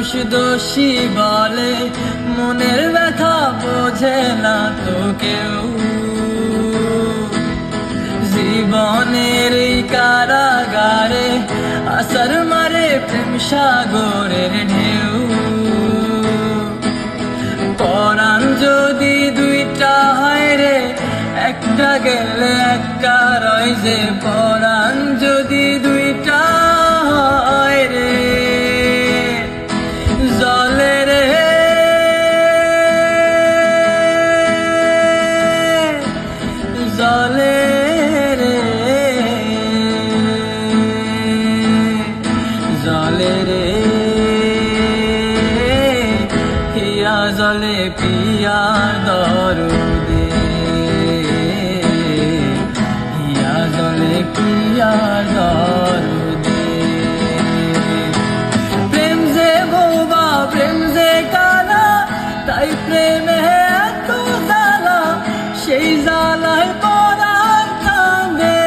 মানুষ দোষী বলে, মনের ব্যথা বোঝে না তো কেউ। জীবনের এই কারাগারে আসার মারে প্রেম সাগরের ঢেউ। পরাণ যদি দুইটা হয় রে, একটা গেলে একটা রয় যে। পরাণ যদি দুইটা হয় রে, জলে রে জলে রে জলে রে, হিয়া জলে পিয়া দরদে, হিয়া জলে পিয়া দরদে। প্রেম যে বোবা, প্রেম যে কালা, তাই প্রেমে এত জ্বালা, সেই জ্বালায় পরাণ কাঁদে।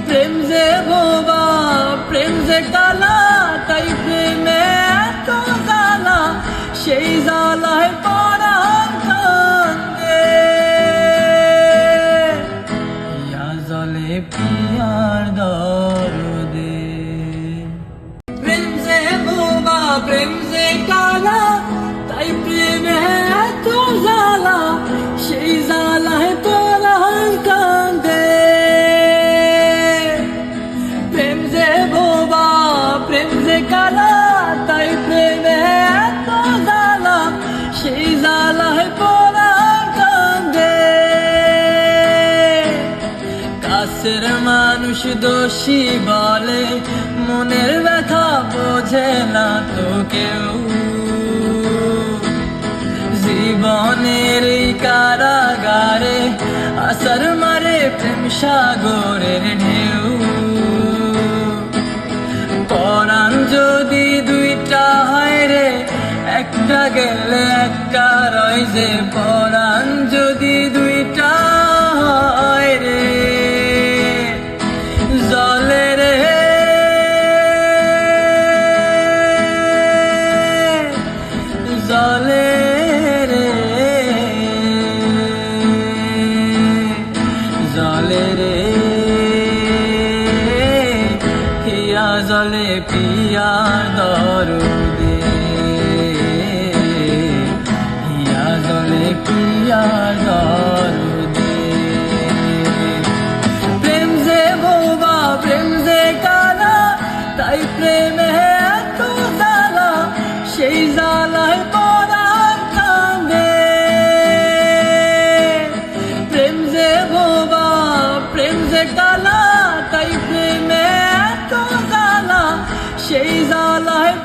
প্রেম যে বোবা, প্রেম যে কালা, তাই প্রেমে এত জ্বালা, সেই জ্বালায় পরাণ কাঁদে। হিয়া জলে পিয়ার দরদে। প্রেম যে বোবা, প্রেম যে কালা, তাই প্রেমে এত জ্বালা, সেই জ্বালায় পরাণ কাঁদে। প্রেম যে বোবা, প্রেম যে কালা, তাই প্রেমে এত জ্বালা, সেই জ্বালায় পরাণ কাঁদে। কাছের মানুষ দোষী বলে, মনের ব্যথা বোঝে না তো কেউ। জীবনের এই কারাগারে আসার মারে প্রেম সাগরের ঢেউ। পরাণ যদি দুইটা হয় রে, একটা গেলে একটা রয় যে। পরাণ যদি দুইটা হয় রে, জলে রে জলে রে জলে রে, হিয়া জলে পিয়া দরদে, হিয়া জলে পিয়া দরদে। প্রেম যে বোবা, প্রেম যে কালা, তাই প্রেমে এত জ্বালা, সেই জ্বালায় পরাণ কাঁদে। প্রেম যে বোবা, প্রেম যে কালা, তাই প্রেমে এত জ্বালা, সেই জ্বালায়